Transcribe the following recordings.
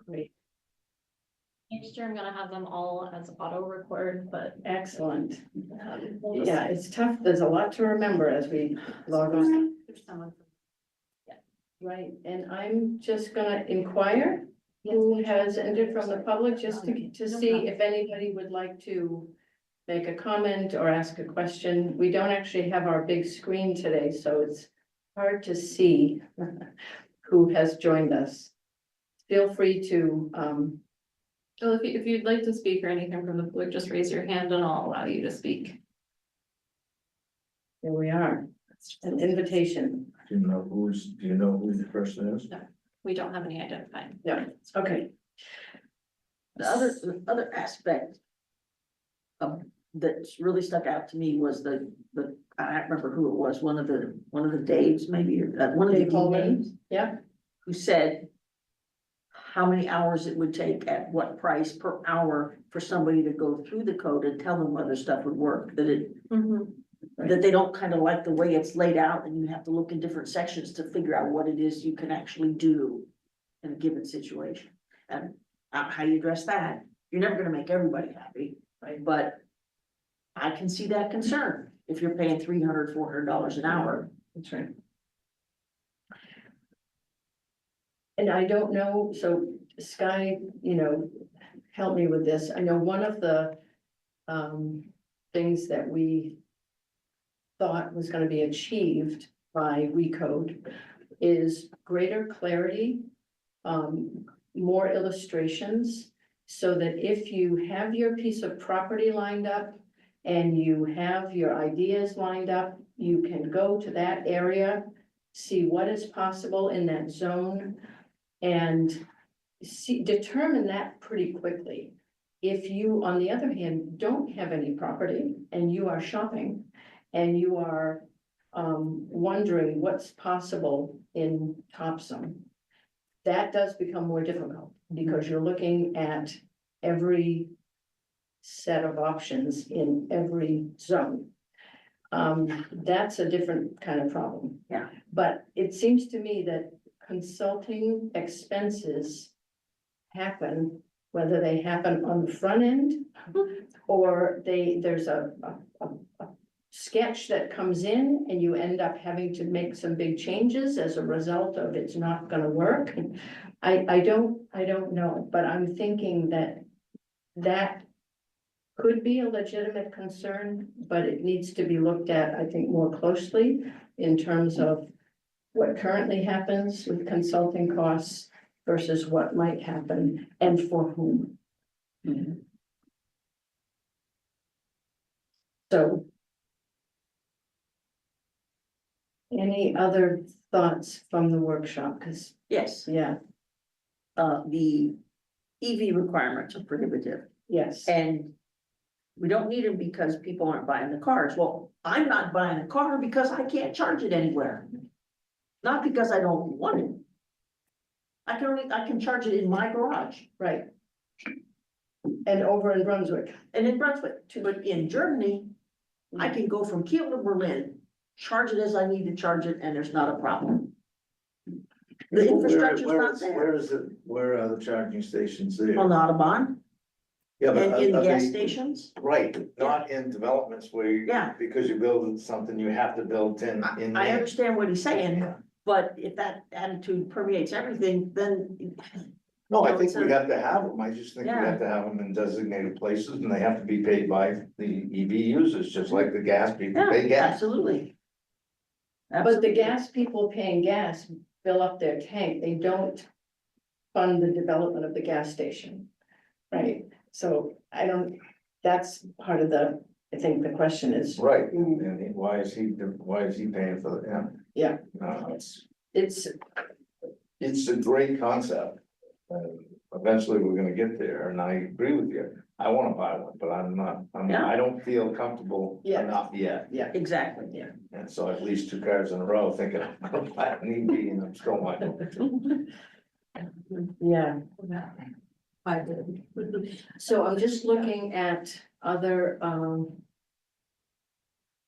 Great, Next year, I'm gonna have them all as auto record, but excellent. we'll just- Yeah, it's tough. There's a lot to remember as we log on. There's someone. Right, and I'm just gonna inquire who has entered from the public, just to see if anybody would like to make a comment or ask a question. We don't actually have our big screen today, so it's hard to see who has joined us. Feel free to, So if you'd like to speak or anything from the public, just raise your hand and I'll allow you to speak. here we are, an invitation. Do you know who the person is? We don't have any identified. Yeah, okay. The other aspect that really stuck out to me was I don't remember who it was, one of the Daves maybe, or one of the Dave Holman. names, Yeah, who said how many hours it would take at what price per hour for somebody to go through the code and tell them whether stuff would work, that they don't kind of like the way it's laid out and you have to look in different sections to figure out what it is you can actually do in a given situation. And how you address that, you're never gonna make everybody happy, right? But I can see that concern if you're paying $300, $400 an hour. that's right. And I don't know, so Sky, help me with this. I know one of the things that we thought was gonna be achieved by Recode is greater clarity, more illustrations, so that if you have your piece of property lined up and you have your ideas lined up, you can go to that area, see what is possible in that zone, and determine that pretty quickly. If you, on the other hand, don't have any property and you are shopping and you are wondering what's possible in Topsham, that does become more difficult because you're looking at every set of options in every zone. That's a different kind of problem. Yeah. But it seems to me that consulting expenses happen, whether they happen on the front end or there's a sketch that comes in and you end up having to make some big changes as a result of it's not gonna work. I don't know, but I'm thinking that could be a legitimate concern, but it needs to be looked at, I think, more closely in terms of what currently happens with consulting costs versus what might happen and for whom. So. Any other thoughts from the workshop? Because, Yes, yeah, the EV requirements are prohibitive yes, and we don't need them because people aren't buying the cars. Well, I'm not buying a car because I can't charge it anywhere. Not because I don't want it. I can charge it in my garage right. And over in Brunswick, and in Brunswick too, but in Germany, I can go from Kiel to Berlin, charge it as I need to charge it, and there's not a problem. The infrastructure's not there. Where are the charging stations there? On the Autobahn Yeah, but and in are gas they- stations. Right, not in developments where you, Yeah. because you build something, you have to build in I there. understand what he's saying, Yeah. but if that attitude permeates everything, then No, I No, think it's we a- have to have them, I just think we Yeah. have to have them in designated places, and they have to be paid by the EV users, just like the gas people yeah, pay gas. absolutely. but the gas people paying gas fill up their tank, they don't fund the development of the gas station. Right, so that's part of I think the question is. Right, and why is he paying for it, Yeah. No, It's, it's a great concept. Eventually, we're gonna get there, and I agree with you, I wanna buy one, but Yeah. I don't feel comfortable Yeah. enough yet. Exactly. yeah, And so at least 2 cars in a row thinking I'm gonna buy an EV and I'm still not going to. yeah. I did. So I'm just looking at other, I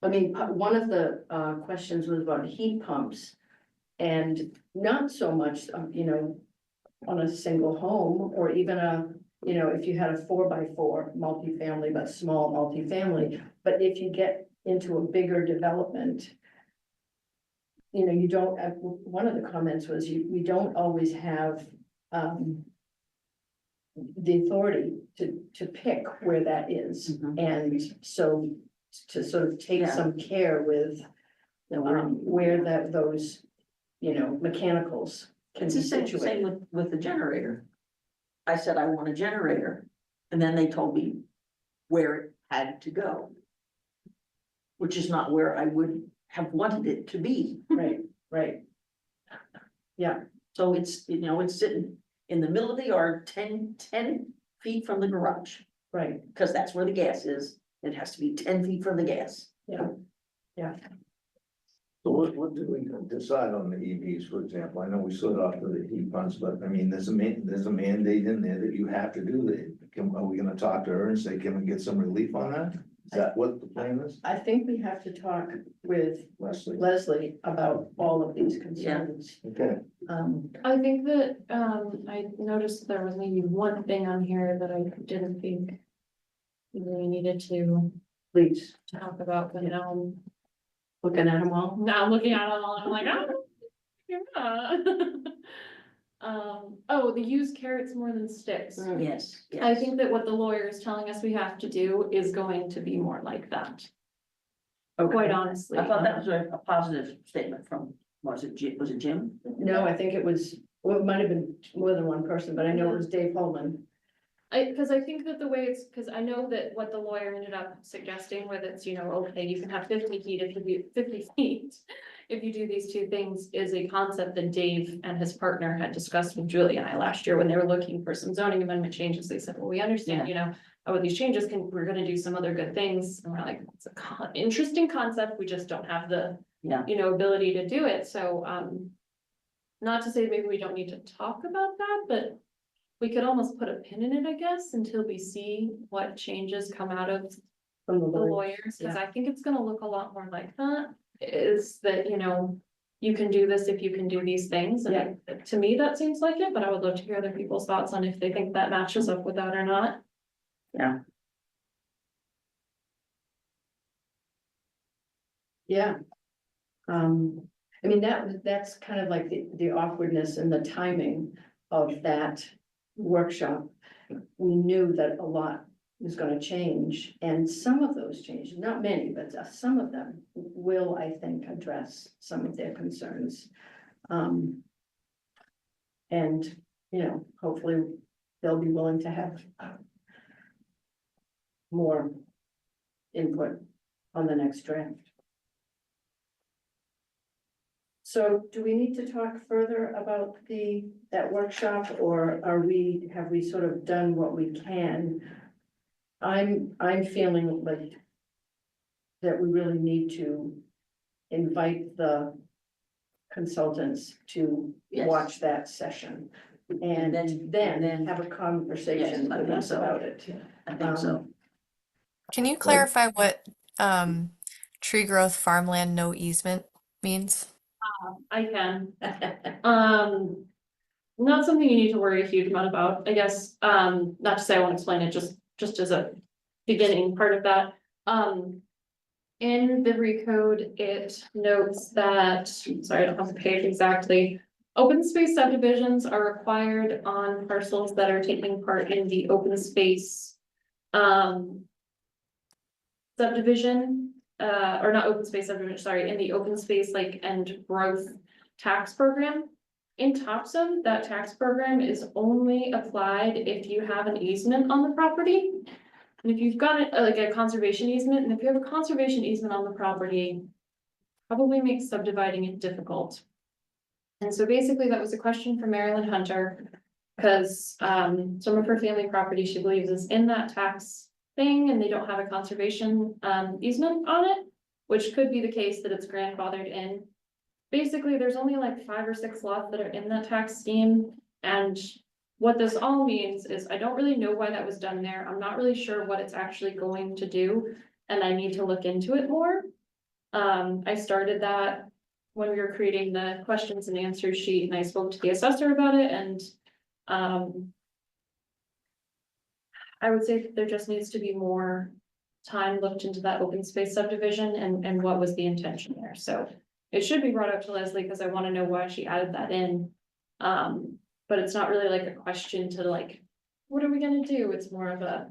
mean, one of the questions was about heat pumps. And not so much, on a single home, or even a, you know, if you had a 4x4 multifamily, but small multifamily, but if you get into a bigger development, you know, you don't, one of the comments was we don't always have, the authority to pick where that is. Mhm. And so to sort of take Yeah. some care with, where that, those, you know, mechanicals can It's be the same situated. with the generator. I said I want a generator, and then they told me where it had to go. Which is not where I would have wanted it to be. Right, right. Yeah, So it's, you know, it's sitting in the middle of the yard, 10 feet from the garage, right, because that's where the gas is. It has to be 10 feet from the gas. yeah, So what did we decide on the EVs, for example? I know we slid off to the heat pumps, but I mean, there's a mandate in there that you have to do that. Are we gonna talk to her and say, can we get some relief on that? Is that what the plan is, I think we have to talk with Leslie? Leslie about all of these concerns. Okay, I think that, I noticed there was maybe one thing on here that I didn't think we really needed to Please, talk about, but now looking at them all. I'm looking at it all, and I'm like, oh, yeah. Oh, the use carrots more than sticks. Yes, yes. I think that what the lawyer is telling us we have to do is going to be more like that, quite honestly. I thought that was a positive statement from, was it Jim? No, I think it was, well, it might have been more than one person, but I know it was Dave Holman. Cause I think that the way it's, cause I know that what the lawyer ended up suggesting with it's, you know, okay, you can have 50 feet if you do 50 feet. If you do these two things is a concept that Dave and his partner had discussed with Julie and I last year when they were looking for some zoning amendment changes. They said, well, we understand, you know, with these changes we're gonna do some other good things. And we're like, it's a interesting concept. We just don't have the, Yeah. you know, ability to do it. So, not to say maybe we don't need to talk about that, but we could almost put a pin in it, I guess, until we see what changes come out of From the the lawyer. lawyers, because I think it's gonna look a lot more like that. Is that, you know, you can do this if you can do these things, and to me, that seems like it, but I would love to hear other people's thoughts on if they think that matches up with that or not. Yeah. Yeah. I mean, that's kind of like the awkwardness and the timing of that workshop. We knew that a lot was gonna change, and some of those changes, not many, but some of them will, I think, address some of their concerns. And, you know, hopefully they'll be willing to have more input on the next draft. So do we need to talk further about that workshop, or have we sort of done what we can? I'm feeling like that we really need to invite the consultants to Yes. watch that session. And then have a conversation Yes, I with think us so. about it. I think so. Can you clarify what tree growth farmland no easement means? I can. Not something you need to worry a huge amount about, I guess, not to say I won't explain it, just as a beginning part of that. In the recode, it notes that, sorry, I don't have the page exactly. Open space subdivisions are required on parcels that are taking part in the open space. Subdivision, or not open space subdivision, sorry, in the open space and growth tax program. In Topsham, that tax program is only applied if you have an easement on the property. And if you've got a conservation easement, and if you have a conservation easement on the property, probably makes subdividing it difficult. And so basically that was a question from Marilyn Hunter, because some of her family property she believes is in that tax thing, and they don't have a conservation easement on it, which could be the case that it's grandfathered in. Basically, there's only like 5 or 6 lots that are in that tax scheme, and what this all means is I don't really know why that was done there. I'm not really sure what it's actually going to do, and I need to look into it more. I started that when we were creating the questions and answers sheet, and I spoke to the assessor about it, and I would say that there just needs to be more time looked into that open space subdivision and what was the intention there, so. It should be brought up to Leslie, because I wanna know why she added that in. But it's not really like a question to like, what are we gonna do? It's more of a,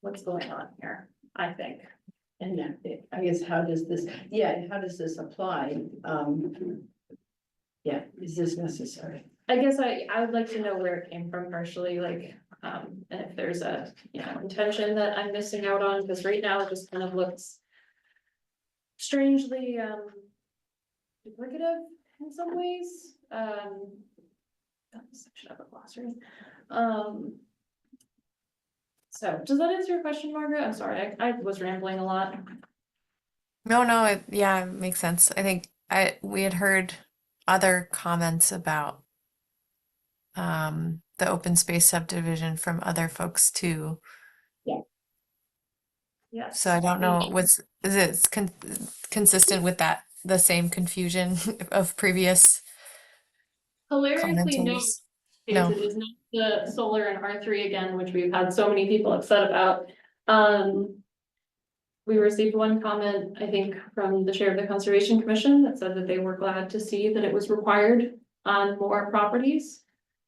what's going on here, I think. And I guess, how does this apply? Yeah, is this necessary? I guess I would like to know where it came from partially, like, and if there's a, intention that I'm missing out on, because right now it just kind of looks strangely, duplicative in some ways, section of a glossary. So does that answer your question, Margaret? I'm sorry, I was rambling a lot. No, yeah, it makes sense. I think we had heard other comments about the open space subdivision from other folks too. Yes. So I don't know, is it consistent with that, the same confusion of previous Hilariously, no, commenters? because No. it is not the solar and R3 again, which we've had so many people upset about. We received one comment, I think, from the chair of the Conservation Commission that said that they were glad to see that it was required on more properties.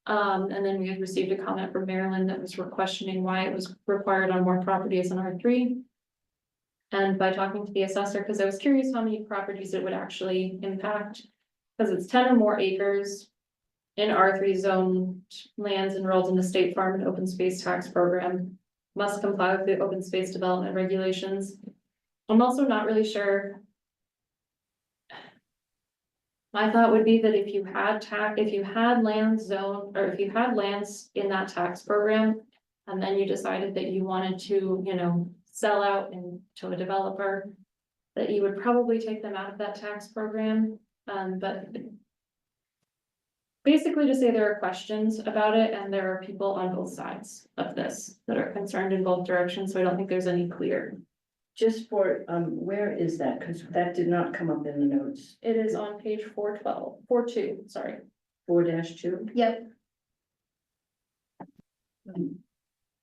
And then we had received a comment from Maryland that was questioning why it was required on more properties in R3. And by talking to the assessor, because I was curious how many properties it would actually impact, because it's 10 or more acres in R3 zone lands enrolled in the state farm and open space tax program must comply with the open space development regulations. I'm also not really sure. My thought would be that if you had land zone, or if you had lands in that tax program, and then you decided that you wanted to, sell out to a developer, that you would probably take them out of that tax program, but basically to say there are questions about it, and there are people on both sides of this that are concerned in both directions, so I don't think there's any clear. Just for, where is that? Because that did not come up in the notes. It is on page 4.2, sorry. 4-2? Yep.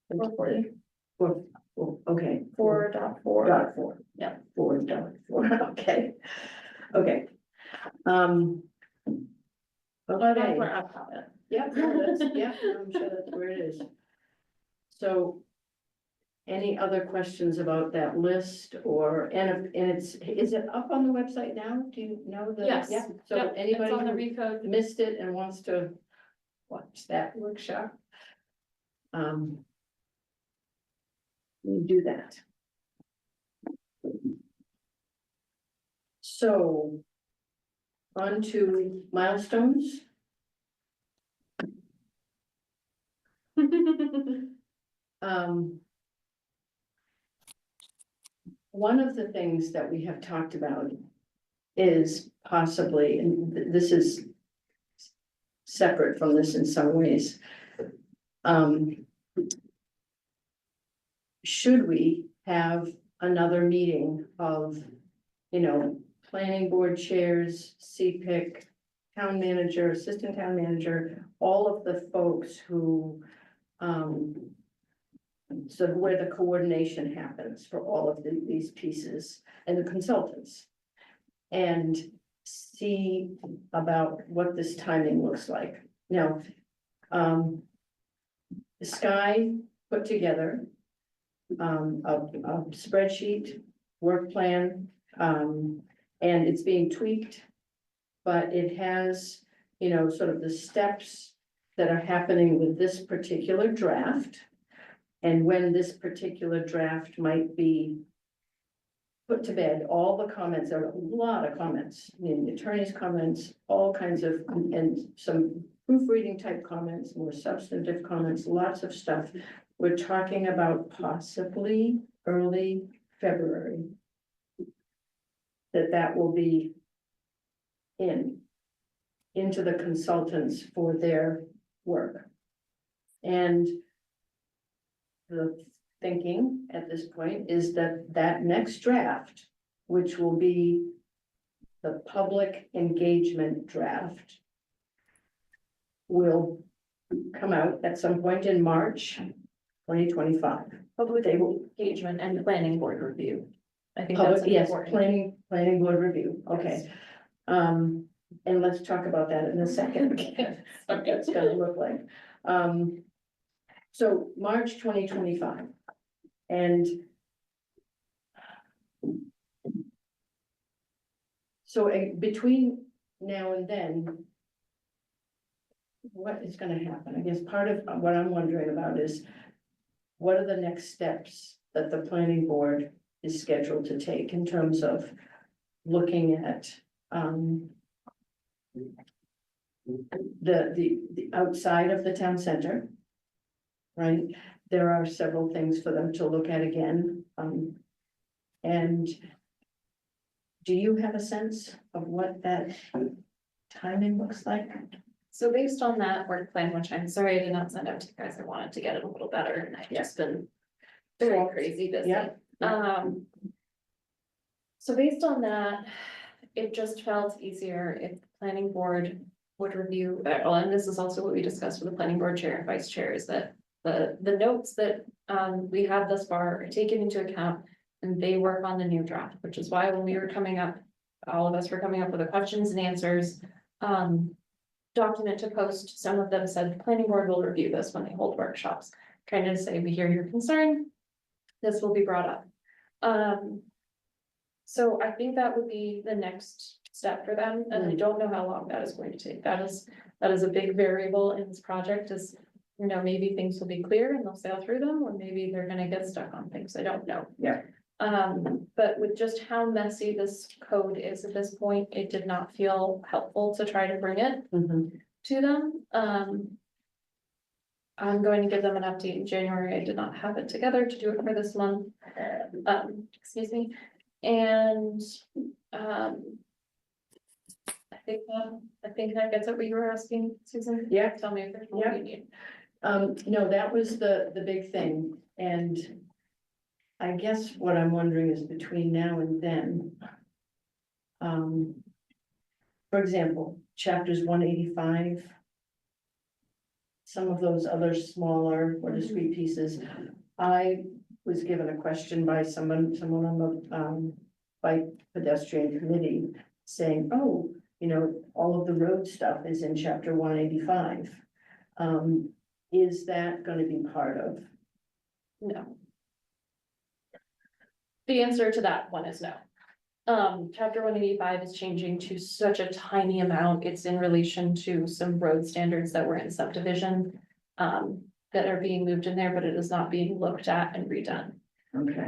440. Okay. 4.4. Dot 4. Yeah. 4.4, okay. Okay. Okay. Where I've got it. Yeah, no, I'm sure that's where it is. So, any other questions about that list, or, and is it up on the website now? Do you know the? Yes. Yeah, so Yep, anybody it's on the who recode. missed it and wants to watch that workshop, we do that. So, on to milestones. One of the things that we have talked about is possibly, and this is separate from this in some ways. Should we have another meeting of, planning board chairs, CPIC, town manager, assistant town manager, all of the folks who, so where the coordination happens for all of these pieces, and the consultants. And see about what this timing looks like. Now, Sky put together a spreadsheet, work plan, and it's being tweaked. But it has, sort of the steps that are happening with this particular draft. And when this particular draft might be put to bed, all the comments, there are a lot of comments, the attorney's comments, all kinds of, and some proofreading type comments, more substantive comments, lots of stuff. We're talking about possibly early February. That will be into the consultants for their work. And the thinking at this point is that next draft, which will be the public engagement draft, will come out at some point in March 2025. Public They will, engagement and planning board review. I think that's public, yes, important. planning board review, okay. And let's talk about that in a second, what that's gonna look like. So March 2025, and so between now and then, what is gonna happen? I guess part of what I'm wondering about is, what are the next steps that the planning board is scheduled to take in terms of looking at, the outside of the town center? Right, there are several things for them to look at again, and do you have a sense of what that timing looks like? So based on that work plan, which I'm sorry I did not send out to you guys, I wanted to get it a little better and I've just been very crazy busy. Yeah. So based on that, it just felt easier if the planning board would review, and this is also what we discussed with the planning board chair and vice chair, is that the notes that we have thus far are taken into account and they work on the new draft, which is why when we were coming up, all of us were coming up with the questions and answers document to post. Some of them said the planning board will review this when they hold workshops, kind of say, we hear your concern, this will be brought up. So I think that would be the next step for them, and I don't know how long that is going to take. That is a big variable in this project, is, you know, maybe things will be clear and they'll sail through them, or maybe they're gonna get stuck on things, I don't know. Yeah. But with just how messy this code is at this point, it did not feel helpful to try to bring it to them. I'm going to give them an update in January. I did not have it together to do it for this month. Excuse me, and I think that gets at what you were asking, Susan. Yeah. Tell me if there's more you need. No, that was the big thing, and I guess what I'm wondering is between now and then. For example, chapters 185. Some of those other smaller or discrete pieces, I was given a question by someone on the bike pedestrian committee saying, oh, you know, all of the road stuff is in chapter 185. Is that gonna be part of? No. The answer to that one is no. Chapter 185 is changing to such a tiny amount. It's in relation to some road standards that were in subdivision. That are being moved in there, but it is not being looked at and redone. Okay.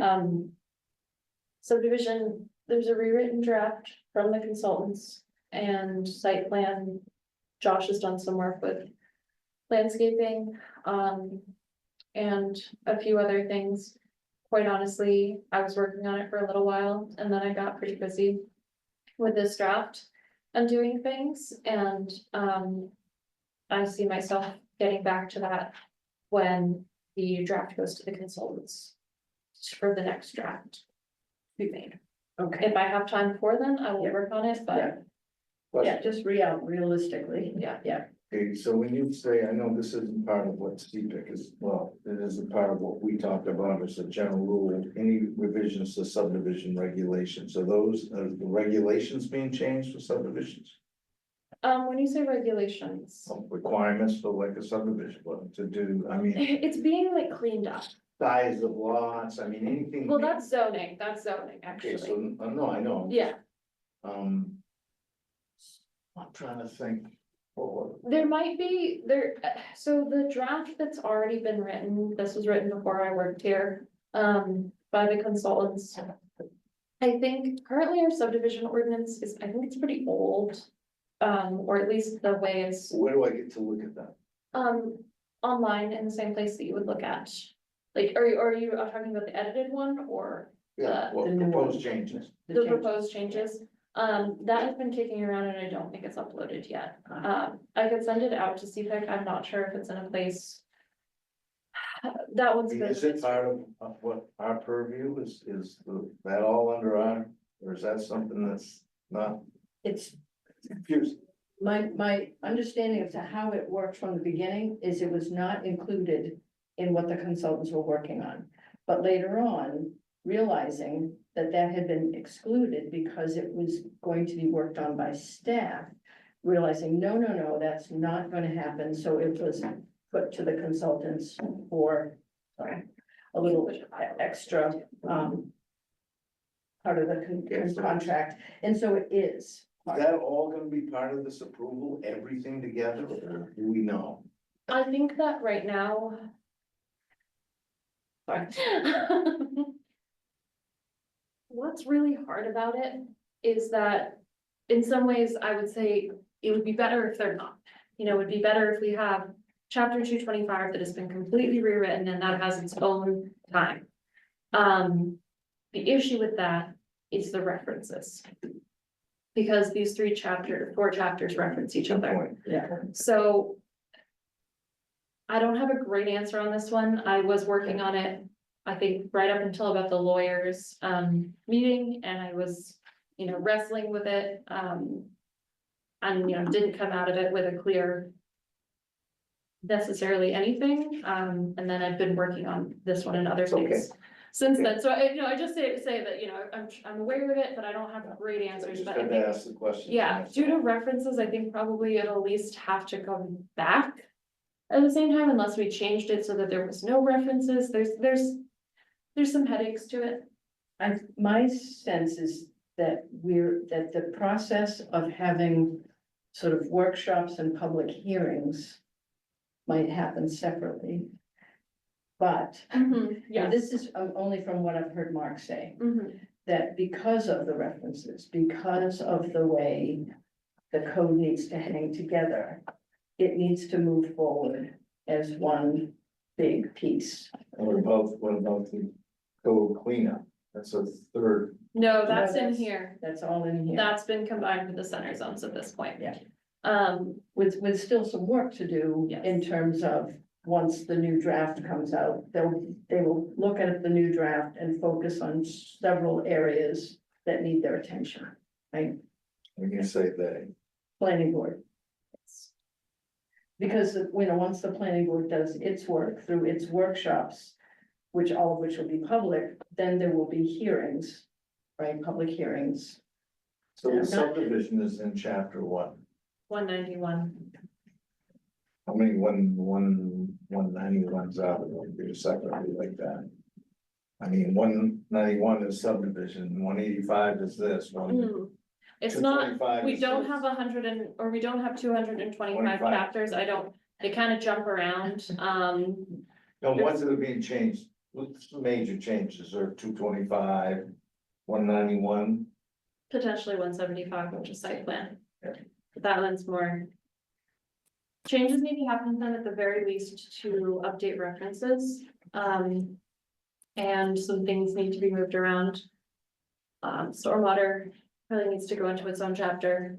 Subdivision, there's a rewritten draft from the consultants and site plan. Josh has done some work with landscaping, and a few other things. Quite honestly, I was working on it for a little while and then I got pretty busy with this draft and doing things, and I see myself getting back to that when the draft goes to the consultants for the next draft to be made. Okay, If I have time before then, I will Yeah. work on it, but yeah, just realistically. yeah. Yeah, Okay, so when you say, I know this isn't part of what CPIC is, well, it isn't part of what we talked about as a general rule, any revisions to subdivision regulations, are those, the regulations being changed for subdivisions? When you say regulations, Requirements for like a subdivision, what to do, I mean, it's being like cleaned up. size of lots, I mean, anything. Well, that's zoning, Okay, actually. so, no, I know. Yeah, I'm trying to think. there might be, so the draft that's already been written, this was written before I worked here, by the consultants. I think currently our subdivision ordinance is, I think it's pretty old, or at least the way it's, Where do I get to look at that? online in the same place that you would look at. Like, are you talking about the edited one or Yeah, what the new proposed one. changes? the change. proposed changes? That has been kicking around and I don't think it's uploaded yet. I could send it out to CPIC. I'm not sure if it's in a place. That one's been. Is it part of what our purview is that all under our, or is that something that's not it's, confusing? My understanding of how it worked from the beginning is it was not included in what the consultants were working on. But later on, realizing that that had been excluded because it was going to be worked on by staff, realizing, no, that's not gonna happen, so it was put to the consultants for, sorry, a little extra, part of the contract, and so it is. Is that all gonna be part of this approval, everything together, or do we know? I think that right now. Sorry. What's really hard about it is that in some ways, I would say it would be better if they're not. You know, it would be better if we have chapter 225 that has been completely rewritten and that has its own time. The issue with that is the references. Because these 4 chapters reference each Good other. point. Yeah, So. I don't have a great answer on this one. I was working on it, I think, right up until about the lawyers, meeting, and I was, wrestling with it, and, didn't come out of it with a clear necessarily anything, and then I've been working on this one and other things since then. So I just say that, I'm aware of it, but I don't have great I answers, just but I had to think, ask the question. yeah, due to references, I think probably it'll at least have to come back at the same time, unless we changed it so that there was no references. There's some headaches to it. my sense is that that the process of having sort of workshops and public hearings might happen separately. But, and Yeah. this is only from what I've heard Mark say, that because of the references, because of the way the code needs to hang together, it needs to move forward as one big piece. What about the code cleanup? That's a third. No, that's in that's- here. That's all in here, That's been combined with the center zones at this point. Yeah. With still some work to do Yes. in terms of, once the new draft comes out, they will look at the new draft and focus on several areas that need their attention, right? When you say they, Planning board. Because, once the planning board does its work through its workshops, all of which will be public, then there will be hearings, right, public hearings. so Yeah. the subdivision is in chapter what? 191. How many 191's out of it, do separately like that? I mean, 191 is subdivision, 185 is this, It's not, 225 we is don't this. have 225 25. chapters. They kind of jump around. No, ones that are being changed, what's the major changes, or 225, 191? Potentially 175, which is site plan. Yeah. But that one's more. Changes need to happen then at the very least to update references. And some things need to be moved around. Stormwater really needs to go into its own chapter.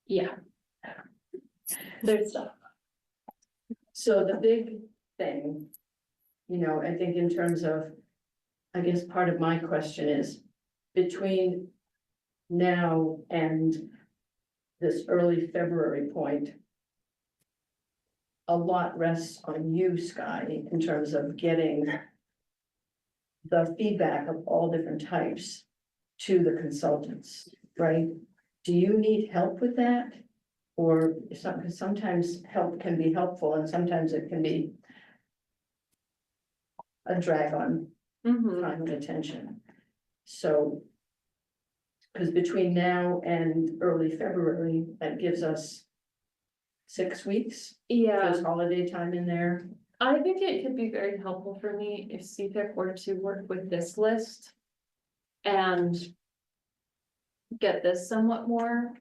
Yeah. There's stuff. So the big thing, I think in terms of, I guess part of my question is, between now and this early February point, a lot rests on you, Sky, in terms of getting the feedback of all different types to the consultants, right? Do you need help with that? Or sometimes help can be helpful and sometimes it can be a drag on time and attention. So, because between now and early February, that gives us 6 weeks. Yeah, There's holiday time in there. I think it could be very helpful for me if CPIC were to work with this list. And get this somewhat more.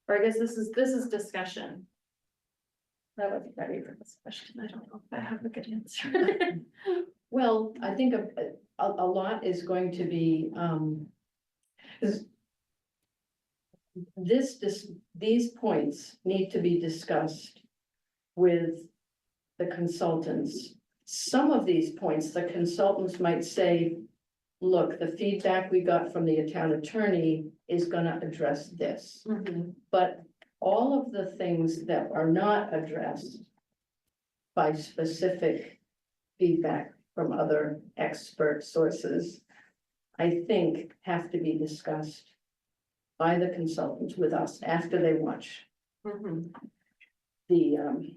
Or I guess this is discussion. I wasn't ready for this question. I don't know if I have a good answer. Well, I think a lot is going to be, 'cause these points need to be discussed with the consultants. Some of these points, the consultants might say, look, the feedback we got from the town attorney is gonna address this. Mhm. But all of the things that are not addressed by specific feedback from other expert sources, I think have to be discussed by the consultants with us after they watch Mhm. the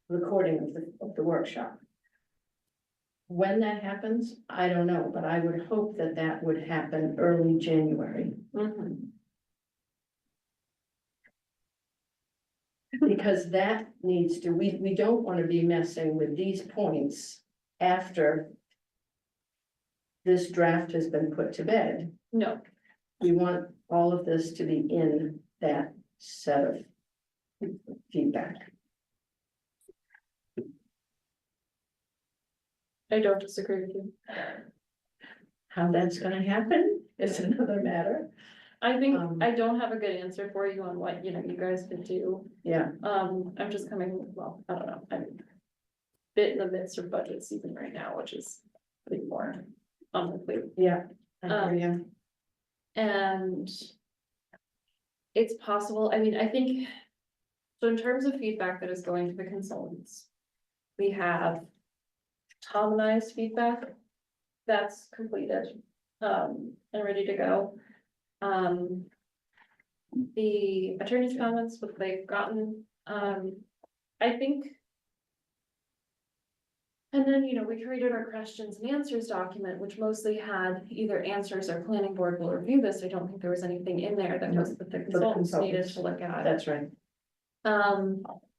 recording of the workshop. When that happens, I don't know, but I would hope that that would happen early January. Mhm. Because that needs to, we don't want to be messing with these points after this draft has been put to bed. No, We want all of this to be in that set of feedback. I don't disagree with you. How that's gonna happen is another matter. I think Um, I don't have a good answer for you on what, you know, you guys could do. Yeah, I'm just coming, well, I don't know, I'm a bit in the midst of budget season right now, which is pretty more on the plate. yeah. I hear you. And it's possible, I mean, I think, so in terms of feedback that is going to the consultants, we have Tom and I's feedback that's completed, and ready to go. The attorney's comments, what they've gotten, I think. And then, you know, we created our questions and answers document, which mostly had either answers or planning board will review this. I don't think there was anything in there that was that the consultants needed to look at. That's right.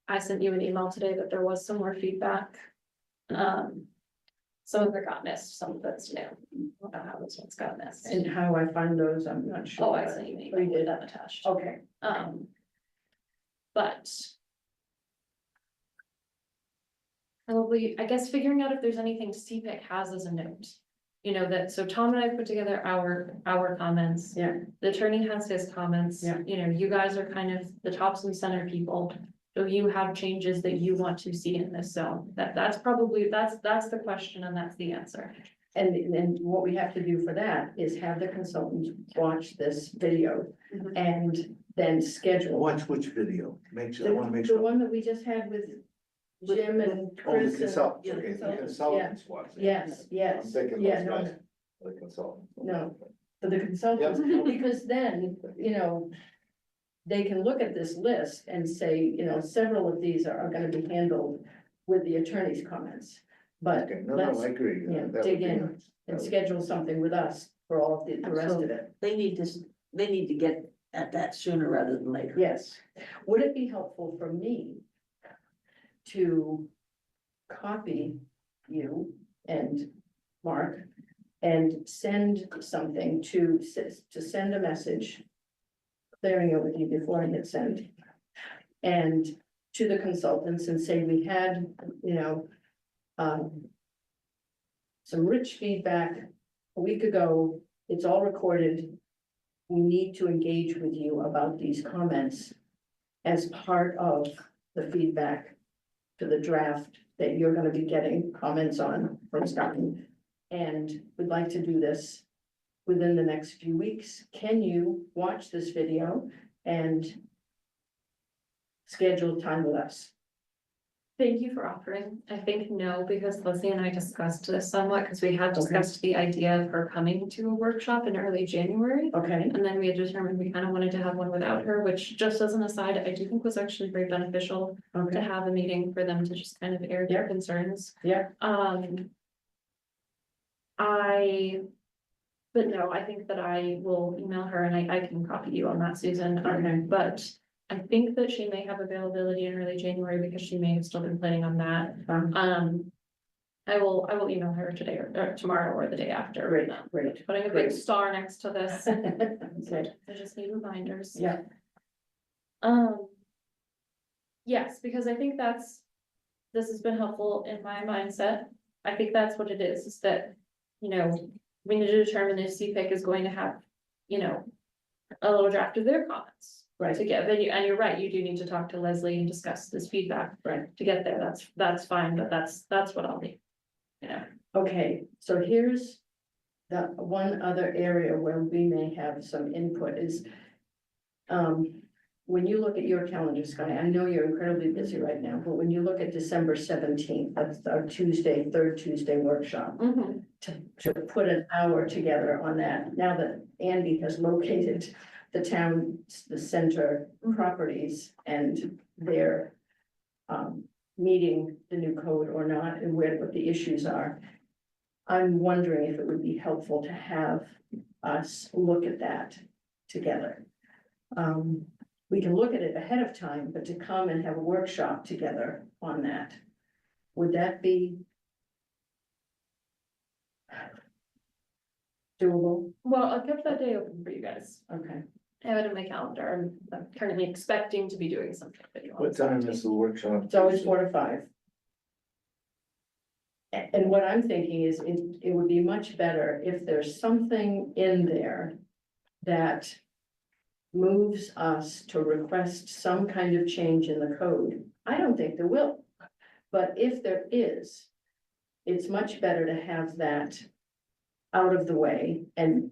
I sent you an email today that there was some more feedback. Some of it got missed, some of it's new. I don't know how this one's got missed. And how I find those, I'm not sure. Oh, I sent you an Oh, you email with did? that attached. Okay. But. Probably, I guess figuring out if there's anything CPIC has as a note. You know, that, so Tom and I put together our comments. Yeah. The attorney has his comments. Yeah. You know, you guys are kind of the Topsham Center people. So you have changes that you want to see in this zone. That's probably, that's the question and that's the answer. And what we have to do for that is have the consultants watch this video Mhm. and then schedule. Watch which video, make sure, I The wanna make the sure. one that we just had with Jim and Oh, the Chris. and- consultants, yeah, okay, the consultants, consultants watch. it. Yes, I'm yes, thinking yeah, those no, guys, the consultants. No. for the consultants, because then, you know, they can look at this list and say, you know, several of these are gonna be handled with the attorney's comments. But Okay, no, let's, I agree. yeah, That would dig be in nice. and That would- schedule something with us for all of the rest of it. They need to get at that sooner rather than later. Yes. Would it be helpful for me to copy you and Mark and send something to send a message, clearing it with you before I hit send, and to the consultants and say we had, you know, some rich feedback a week ago. It's all recorded. We need to engage with you about these comments as part of the feedback to the draft that you're gonna be getting comments on from Stein. And we'd like to do this within the next few weeks. Can you watch this video and schedule time with us? Thank you for offering. I think no, because Leslie and I discussed this somewhat, because we had discussed the idea of her coming to a workshop in early January. Okay, And then we had determined we kind of wanted to have one without her, which just as an aside, I do think was actually very beneficial to okay, have a meeting for them to just kind of air their Yeah. concerns. yeah, But no, I think that I will email her and I can copy you on that, Susan. Okay. But I think that she may have availability in early January because she may have still been planning on that. I will email her today or tomorrow or the day after. great, great. Putting a big Great. star next to this. Okay, I just need reminders. yeah, Yes, because I think this has been helpful in my mindset. I think that's what it is that, you know, we need to determine if CPIC is going to have, you know, a little draft of their comments. right, To get, and you're right, you do need to talk to Leslie and discuss this feedback right. to get there. That's fine, but that's what I'll need. You know, Okay, so here's the one other area where we may have some input is, when you look at your calendar, Sky, I know you're incredibly busy right now, but when you look at December 17th, that's our Tuesday, third Tuesday workshop, to put an hour together on that, now that Andy has located the town, the center properties, and they're meeting the new code or not, and what the issues are. I'm wondering if it would be helpful to have us look at that together. We can look at it ahead of time, but to come and have a workshop together on that, would that be doable? Well, I kept that day open for you guys. Okay, I have it in my calendar. I'm currently expecting to be doing something. What time is the workshop? it's always 4 to 5. And what I'm thinking is, it would be much better if there's something in there that moves us to request some kind of change in the code. I don't think there will, but if there is, it's much better to have that out of the way and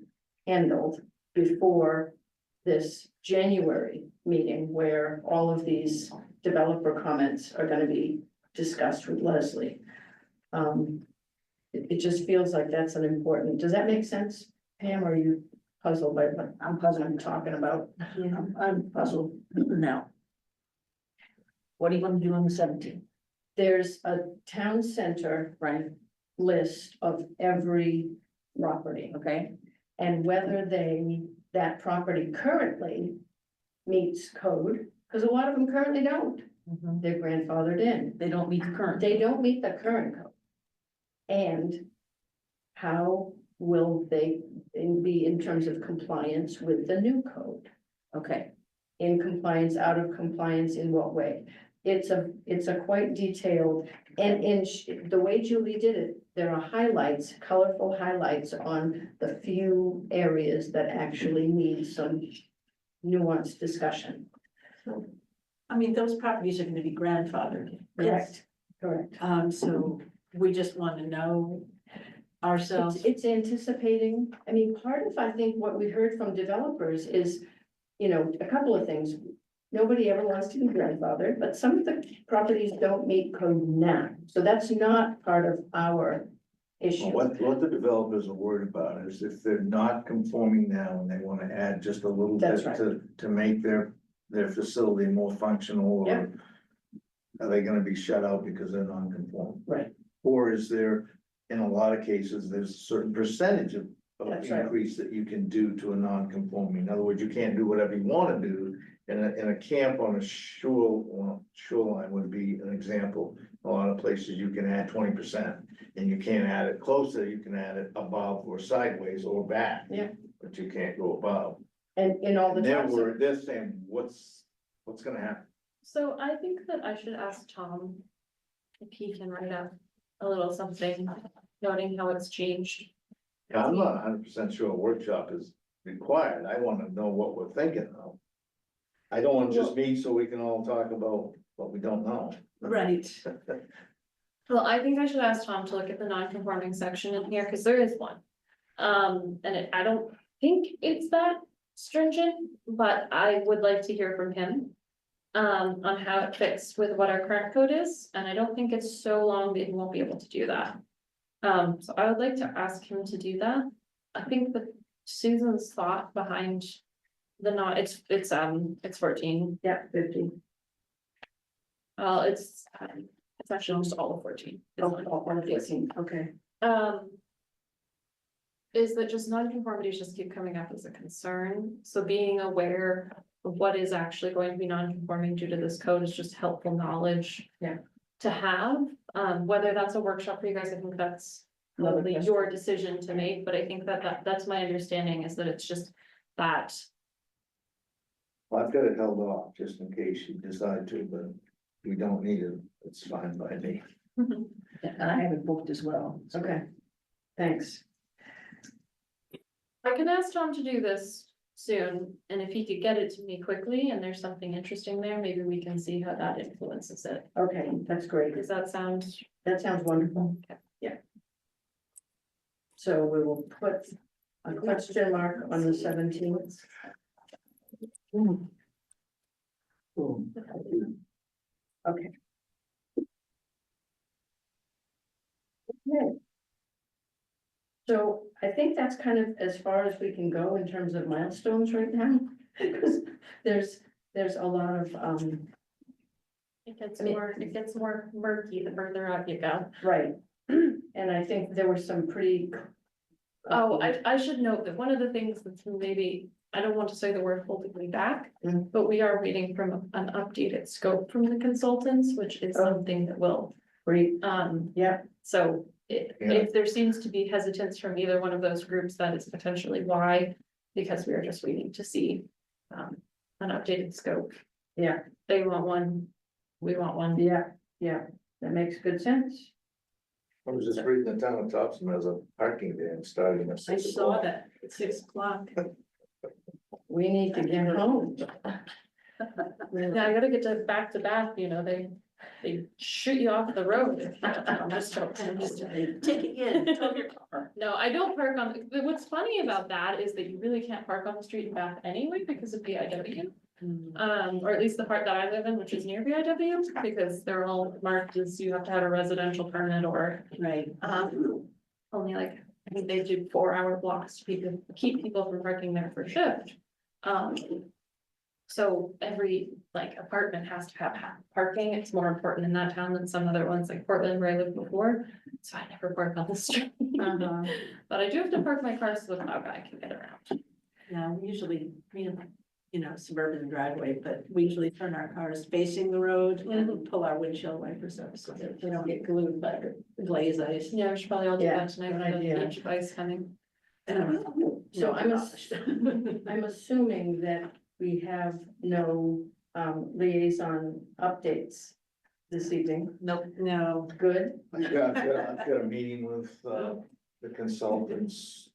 handled before this January meeting, where all of these developer comments are gonna be discussed with Leslie. It just feels like that's an important, does that make sense, Pam, or are you puzzled by what I'm puzzled. I'm talking about? Yeah, I'm puzzled now. What do you want to do on the 17th? There's a town center Right, list of every property, okay, and whether that property currently meets code, because a lot of them currently don't. They're grandfathered in. they don't meet the current. They don't meet the current code. And how will they be in terms of compliance with the new code? Okay, In compliance, out of compliance, in what way? It's a quite detailed, and the way Julie did it, there are highlights, colorful highlights on the few areas that actually need some nuanced discussion. I mean, those properties are gonna be grandfathered. Correct, correct. So we just want to know ourselves. It's anticipating, I mean, part of, I think, what we heard from developers is, a couple of things. Nobody ever wants to be grandfathered, but some of the properties don't meet code now, so that's not part of our issue. What the developers are worried about is if they're not conforming now and they wanna add just a little bit That's right. to make their facility more functional, Yeah. or are they gonna be shut out because they're non-conforming? Right. Or is there, in a lot of cases, there's a certain percentage of That's right. increase that you can do to a non-conforming? In other words, you can't do whatever you wanna do. In a camp on a shoreline would be an example. A lot of places you can add 20%, and you can't add it closer, you can add it above or sideways or back. Yeah. But you can't go above. And in all the. And they're saying, what's gonna happen? So I think that I should ask Tom if he can write up a little something noting how it's changed. I'm not 100% sure a workshop is required. I wanna know what we're thinking though. I don't wanna just meet so we can all talk about what we don't know. Right. Well, I think I should ask Tom to look at the non-conforming section in here, because there is one. I don't think it's that stringent, but I would like to hear from him. On how it fits with what our current code is, and I don't think it's so long that he won't be able to do that. So I would like to ask him to do that. I think that Susan's thought behind the not, it's 14. Yeah, 50. It's actually almost all of 14. One of 14, okay. Is that just non-conformities just keep coming up as a concern, so being aware of what is actually going to be non-conforming due to this code is just helpful knowledge. Yeah. To have, whether that's a workshop for you guys, I think that's Another probably question. your decision to make, but I think that's my understanding, is that it's just that. Well, I've got it held off just in case you decide to, but we don't need it. It's fine by me. And I have it booked as well. so- Okay, thanks. I can ask Tom to do this soon, and if he could get it to me quickly and there's something interesting there, maybe we can see how that influences it. Okay, that's great. Does that sound? That sounds wonderful. Okay. So we will put a question mark on the 17th. Okay. Okay. So I think that's kind of as far as we can go in terms of milestones right now, because there's a lot of, It gets I mean- it gets more murky the further out you go. right. And I think there were some pretty. Oh, I should note that one of the things that's maybe, I don't want to say the word holding me back, Mm. but we are waiting from an updated scope from the consultants, which is Oh. something that will, Great, yeah, so Yeah. if there seems to be hesitance from either one of those groups, that is potentially why, because we are just waiting to see an updated scope. yeah, They want one, we want one. yeah, that makes good sense. I was just reading the Town of Topsham has a parking ban starting at I 6 saw o'clock. that at 6 o'clock. We need to get home. Now I gotta get to back, you know, they shoot you off the road. if you- I'm just joking, I'm just joking. Take it in, tow your car. No, I don't park on, what's funny about that is that you really can't park on the street and back anyway because of VIW. Or at least the part that I live in, which is near VIW, because they're all marked as you have to have a residential permit or, Right. only like, I think they do 4-hour blocks to keep people from parking there for shift. So every like apartment has to have parking. It's more important in that town than some other ones like Portland where I lived before. So I never park on the street. Uh-huh. But I do have to park my car so the plow guy can get around. Now, usually, suburban driveway, but we usually turn our cars facing the road and pull our windshield wipers up so that they don't get glued by the glaze ice. Yeah, we should probably all do Yeah, that tonight good with idea. the beach ice coming. So I'm assuming that we have no liaison updates this evening. Nope, no. Good, I've got a meeting with the consultants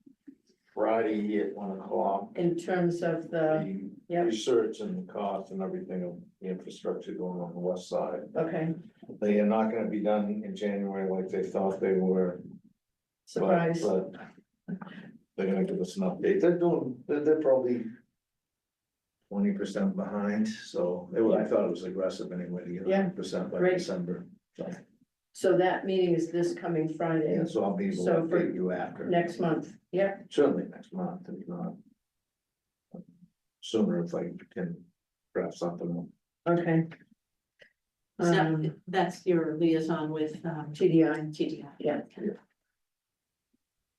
Friday at 1 o'clock. in terms of the, yeah. Research and the cost and everything of the infrastructure going on the west side. Okay, They are not gonna be done in January like they thought they were. surprise. But they're gonna give us an update. They're probably 20% behind, so I thought it was aggressive anyway to get Yeah, 100% by great. December. So, So that meeting is this coming Friday, yeah, so I'll be able to So for update you after. next month. Yeah, Certainly next month, if not. Sooner if I can grab something. okay. So that's your liaison with TDI, TDI. yeah.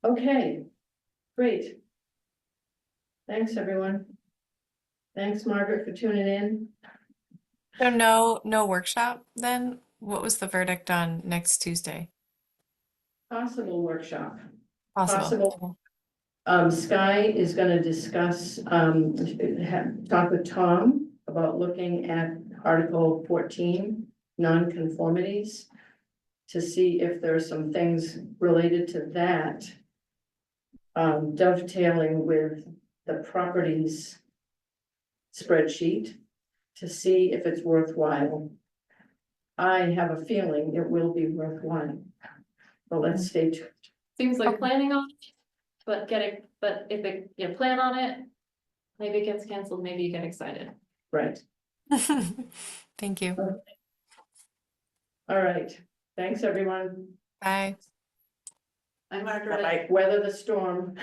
Okay, great. Thanks, everyone. Thanks, Margaret, for tuning in. So no workshop then? What was the verdict on next Tuesday? Possible workshop. Possible. Sky is gonna discuss, talk with Tom about looking at Article 14, nonconformities, to see if there are some things related to that, dovetailing with the properties spreadsheet, to see if it's worthwhile. I have a feeling it will be worthwhile, but let's stay tuned. Seems like Okay. planning on it, but if you plan on it, maybe it gets canceled, maybe you get excited. Right, Thank you. all right, thanks, everyone. Bye. Hi, Margaret. Weather the storm.